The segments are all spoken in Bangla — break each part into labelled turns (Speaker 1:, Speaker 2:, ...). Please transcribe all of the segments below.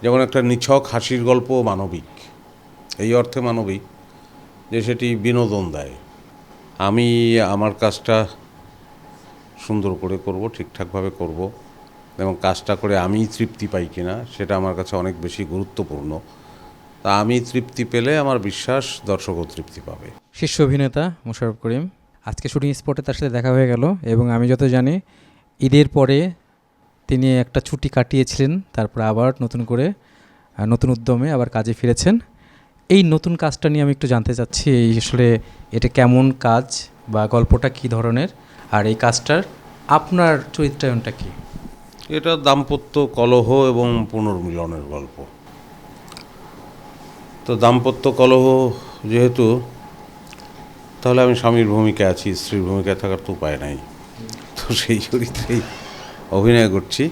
Speaker 1: যেমন একটা নিছক হাসির গল্প মানবিক, এই অর্থে মানবিক যে সেটি বিনোদন দেয়। আমি আমার কাজটা সুন্দর করে করব, ঠিকঠাকভাবে করব, এবং কাজটা করে আমি তৃপ্তি পাই কিনা সেটা আমার কাছে অনেক বেশি গুরুত্বপূর্ণ। তা আমি তৃপ্তি পেলে আমার বিশ্বাস দর্শকও তৃপ্তি পাবে।
Speaker 2: শীর্ষ অভিনেতা মোশাররফ করিম, আজকে শুটিং স্পটে তার সাথে দেখা হয়ে গেল এবং আমি যত জানি ঈদের পরে তিনি একটা ছুটি কাটিয়েছিলেন, তারপর আবার নতুন করে নতুন উদ্যমে আবার কাজে ফিরেছেন। এই নতুন কাজটা নিয়ে আমি একটু জানতে চাচ্ছি, এই আসলে এটা কেমন কাজ বা গল্পটা কী ধরনের, আর এই কাজটার আপনার চরিত্রায়নটা কী?
Speaker 1: এটা দাম্পত্য কলহ এবং পুনর্মিলনের গল্প। তো দাম্পত্য কলহ যেহেতু, তাহলে আমি স্বামীর ভূমিকায় আছি, স্ত্রীর ভূমিকায় থাকার তো উপায় নাই। তো সেই চরিত্রেই অভিনয় করছি।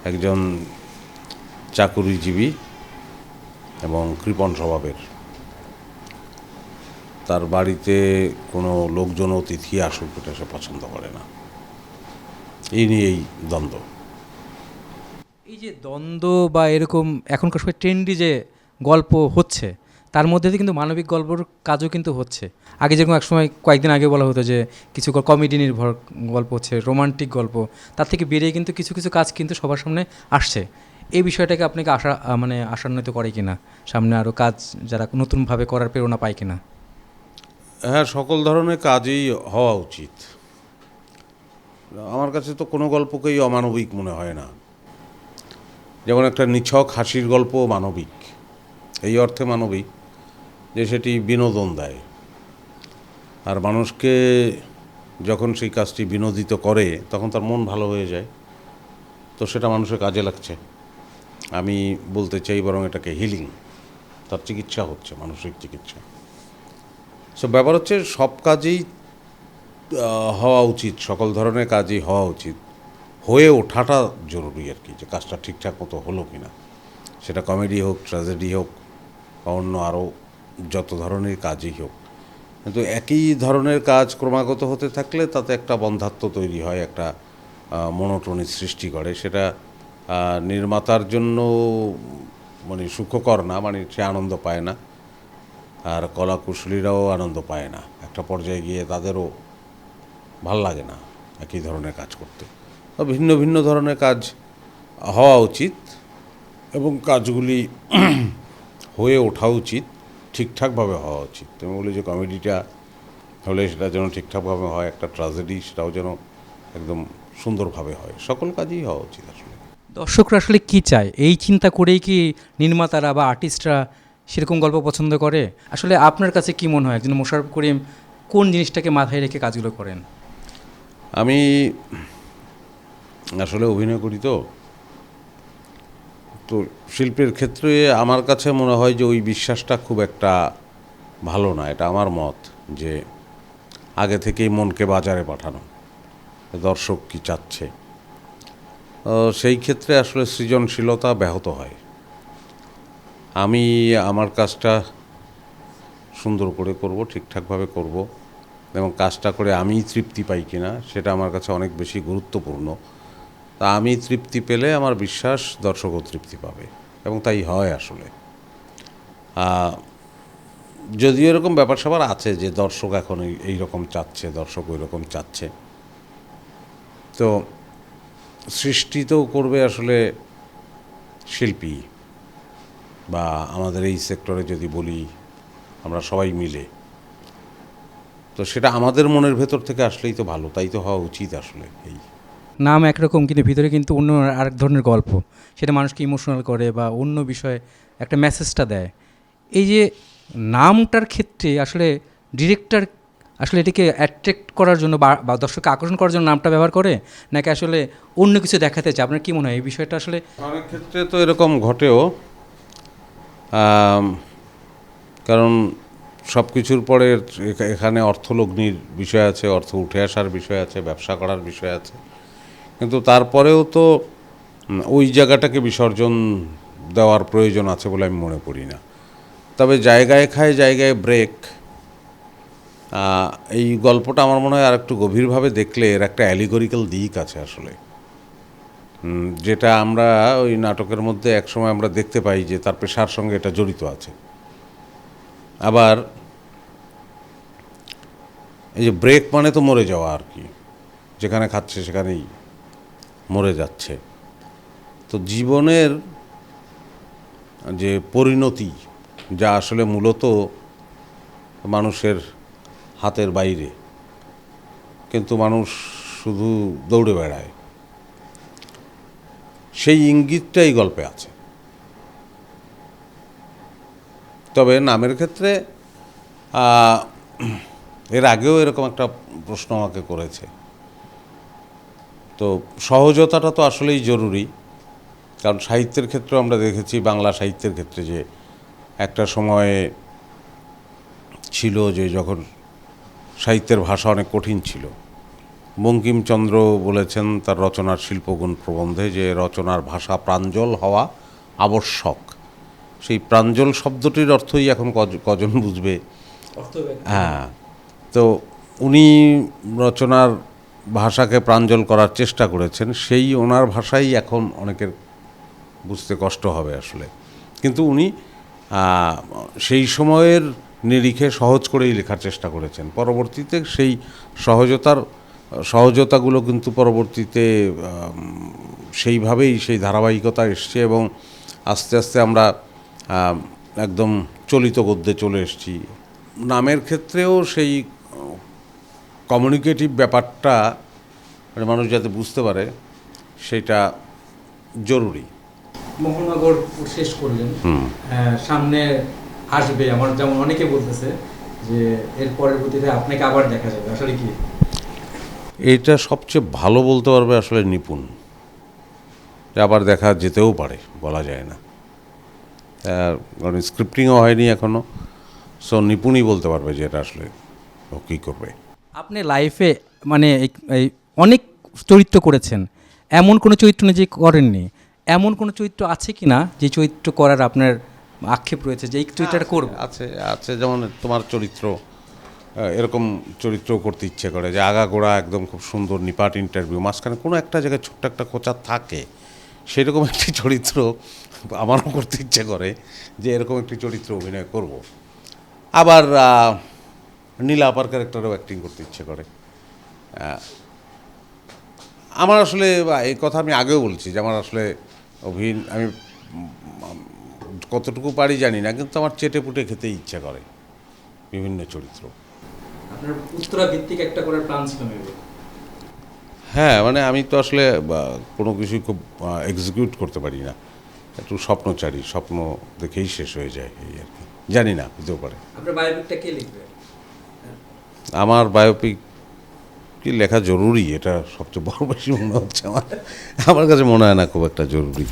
Speaker 1: একজন চাকুরিজীবী এবং কৃপণ স্বভাবের, তার বাড়িতে কোনো লোকজন অতিথি আসুক এটা সে পছন্দ করে না। এই নিয়েই দ্বন্দ্ব।
Speaker 2: এই যে দ্বন্দ্ব বা এরকম এখনকার সময় ট্রেন্ডি যে গল্প হচ্ছে, তার মধ্যে দিয়ে কিন্তু মানবিক গল্পর কাজও কিন্তু হচ্ছে। আগে যেরকম একসময় কয়েকদিন আগে বলা হতো যে কিছু কমেডি নির্ভর গল্প হচ্ছে, রোমান্টিক গল্প, তার থেকে বেরিয়ে কিন্তু কিছু কিছু কাজ কিন্তু সবার সামনে আসছে। এই বিষয়টাকে আপনাকে মানে আশান্বিত করে কিনা, সামনে আরও কাজ যারা নতুনভাবে করার প্রেরণা পায় কিনা?
Speaker 1: হ্যাঁ, সকল ধরনের কাজই হওয়া উচিত। আমার কাছে তো কোনো গল্পকেই অমানবিক মনে হয় না। যেমন একটা নিছক হাসির গল্প মানবিক, এই অর্থে মানবিক যে সেটি বিনোদন দেয়। আর মানুষকে যখন সেই কাজটি বিনোদিত করে তখন তার মন ভালো হয়ে যায়, তো সেটা মানুষের কাজে লাগছে। আমি বলতে চাই বরং এটাকে হিলিং, তার চিকিৎসা হচ্ছে, মানসিক চিকিৎসা। সো ব্যাপার হচ্ছে সব কাজেই হওয়া উচিত, সকল ধরনের কাজই হওয়া উচিত, হয়ে ওঠাটা জরুরি আর কি, যে কাজটা ঠিকঠাক মতো হলো কি না। সেটা কমেডি হোক, ট্র্যাজেডি হোক, বা অন্য আরও যত ধরনের কাজই হোক। কিন্তু একই ধরনের কাজ ক্রমাগত হতে থাকলে তাতে একটা বন্ধ্যাত্ব তৈরি হয়, একটা মনোটনির সৃষ্টি করে। সেটা নির্মাতার জন্য মানে সুখকর না, মানে সে আনন্দ পায় না, আর কলাকুশলীরাও আনন্দ পায় না। একটা পর্যায়ে গিয়ে তাদেরও ভাল লাগে না একই ধরনের কাজ করতে। ভিন্ন ভিন্ন ধরনের কাজ হওয়া উচিত এবং কাজগুলি হয়ে ওঠা উচিত, ঠিকঠাকভাবে হওয়া উচিত। তুমি বলি যে কমেডিটা হলে সেটা যেন ঠিকঠাকভাবে হয়, একটা ট্র্যাজেডি সেটাও যেন একদম সুন্দরভাবে হয়। সকল কাজই হওয়া উচিত আসলে।
Speaker 2: দর্শকরা আসলে কী চায়, এই চিন্তা করেই কি নির্মাতারা বা আর্টিস্টরা সেরকম গল্প পছন্দ করে? আসলে আপনার কাছে কী মনে হয় একজন মোশাররফ করিম কোন জিনিসটাকে মাথায় রেখে কাজগুলো করেন?
Speaker 1: আমি আসলে অভিনয় করি, তো তো শিল্পের ক্ষেত্রে আমার কাছে মনে হয় যে ওই বিশ্বাসটা খুব একটা ভালো না। এটা আমার মত, যে আগে থেকেই মনকে বাজারে পাঠানো, দর্শক কি চাচ্ছে। সেই ক্ষেত্রে আসলে সৃজনশীলতা ব্যাহত হয়। আমি আমার কাজটা সুন্দর করে করব, ঠিকঠাকভাবে করব, এবং কাজটা করে আমি তৃপ্তি পাই কিনা সেটা আমার কাছে অনেক বেশি গুরুত্বপূর্ণ। তা আমি তৃপ্তি পেলে আমার বিশ্বাস দর্শকও তৃপ্তি পাবে, এবং তাই হয় আসলে। যদিও এরকম ব্যাপার স্যাপার আছে যে দর্শক এখন এই রকম চাচ্ছে, দর্শক ওই রকম চাচ্ছে, তো সৃষ্টি তো করবে আসলে শিল্পী, বা আমাদের এই সেক্টরে যদি বলি আমরা সবাই মিলে, তো সেটা আমাদের মনের ভেতর থেকে আসলেই তো ভালো, তাই তো হওয়া উচিত আসলে। এই
Speaker 2: নাম একরকম কিন্তু ভিতরে কিন্তু অন্য আরেক ধরনের গল্প, সেটা মানুষকে ইমোশনাল করে বা অন্য বিষয়ে একটা মেসেজটা দেয়। এই যে নামটার ক্ষেত্রে আসলে ডিরেক্টর আসলে এটাকে অ্যাট্রাক্ট করার জন্য বা দর্শককে আকর্ষণ করার জন্য নামটা ব্যবহার করে, নাকি আসলে অন্য কিছু দেখাতে চায়? আপনার কী মনে হয় এই বিষয়টা আসলে?
Speaker 1: অনেক ক্ষেত্রে তো এরকম ঘটেও, কারণ সব কিছুর পরে এখানে অর্থলগ্নির বিষয় আছে, অর্থ উঠে আসার বিষয় আছে, ব্যবসা করার বিষয় আছে। কিন্তু তারপরেও তো ওই জায়গাটাকে বিসর্জন দেওয়ার প্রয়োজন আছে বলে আমি মনে করি না। তবে জায়গায় খায় জায়গায় ব্রেক, এই গল্পটা আমার মনে হয় আর একটু গভীরভাবে দেখলে এর একটা অ্যালিগরিক্যাল দিক আছে আসলে। যেটা আমরা ওই নাটকের মধ্যে একসময় আমরা দেখতে পাই যে তার পেশার সঙ্গে এটা জড়িত আছে। আবার এই যে ব্রেক মানে তো মরে যাওয়া আর কি, যেখানে খাচ্ছে সেখানেই মরে যাচ্ছে। তো জীবনের যে পরিণতি, যা আসলে মূলত মানুষের হাতের বাইরে, কিন্তু মানুষ শুধু দৌড়ে বেড়ায়, সেই ইঙ্গিতটাই গল্পে আছে। তবে নামের ক্ষেত্রে এর আগেও এরকম একটা প্রশ্ন আমাকে করেছে। তো সহজতাটা তো আসলেই জরুরি, কারণ সাহিত্যের ক্ষেত্রেও আমরা দেখেছি, বাংলা সাহিত্যের ক্ষেত্রে, যে একটা সময়ে ছিল যে যখন সাহিত্যের ভাষা অনেক কঠিন ছিল। বঙ্কিমচন্দ্র বলেছেন তার রচনার শিল্পগুণ প্রবন্ধে যে রচনার ভাষা প্রাঞ্জল হওয়া আবশ্যক। সেই প্রাঞ্জল শব্দটির অর্থই এখন কজন বুঝবে? হ্যাঁ, তো উনি রচনার ভাষাকে প্রাঞ্জল করার চেষ্টা করেছেন, সেই ওনার ভাষাই এখন অনেকের বুঝতে কষ্ট হবে আসলে। কিন্তু উনি সেই সময়ের নিরিখে সহজ করেই লেখার চেষ্টা করেছেন। পরবর্তীতে সেই সহজতাগুলো কিন্তু পরবর্তীতে সেইভাবেই সেই ধারাবাহিকতা এসছে, এবং আস্তে আস্তে আমরা একদম চলিত গদ্যে চলে এসেছি। নামের ক্ষেত্রেও সেই কমিউনিকেটিভ ব্যাপারটা, মানে মানুষ যাতে বুঝতে পারে, সেটা জরুরি।
Speaker 2: মহানগর শেষ করলেন, সামনে আসবে, আমার যেমন অনেকে বলতেছে যে এর পরবর্তীতে আপনাকে আবার দেখা যাবে, আসলে কি?
Speaker 1: এইটা সবচেয়ে ভালো বলতে পারবে আসলে নিপুণ, আবার দেখা যেতেও পারে, বলা যায় না, কারণ স্ক্রিপ্টিংও হয়নি এখনও। সো নিপুণই বলতে পারবে যে এটা আসলে ও কী করবে।
Speaker 2: আপনি লাইফে মানে এই অনেক চরিত্র করেছেন, এমন কোনো চরিত্র নিজে করেননি, এমন কোনো চরিত্র আছে কি না যে চরিত্র করার আপনার আক্ষেপ রয়েছে যে এই চরিত্রটা করব?
Speaker 1: আছে আছে, যেমন তোমার চরিত্র, এরকম চরিত্র করতে ইচ্ছে করে, যে আগাগোড়া একদম খুব সুন্দর নিপাট ইন্টারভিউ, মাঝখানে কোনো একটা জায়গায় ছোট্ট একটা খোঁচা থাকে, সেরকম একটি চরিত্র আমারও করতে ইচ্ছে করে, যে এরকম একটি চরিত্র অভিনয় করব। আবার নীলা আপার ক্যারেক্টারও অ্যাক্টিং করতে ইচ্ছে করে। আমার আসলে এই কথা আমি আগেও বলছি যে আমার আসলে আমি কতটুকু পারি জানি না, কিন্তু আমার চেটে পুটে খেতে ইচ্ছে করে বিভিন্ন চরিত্র।
Speaker 2: আপনার উত্তরা ভিত্তিক একটা করার প্ল্যান ছিল মেবি?
Speaker 1: হ্যাঁ, মানে আমি তো আসলে কোনো কিছুই খুব এক্সিকিউট করতে পারি না, একটু স্বপ্নচারী, স্বপ্ন দেখেই শেষ হয়ে যায়, এই আর কি। জানি না, হতেও পারে।
Speaker 2: আপনার বায়োপিকটা কে লিখবে?
Speaker 1: আমার বায়োপিক কি লেখা জরুরি? এটা সবচেয়ে বড় বেশি মনে হচ্ছে আমার কাছে মনে হয় না খুব একটা জরুরি।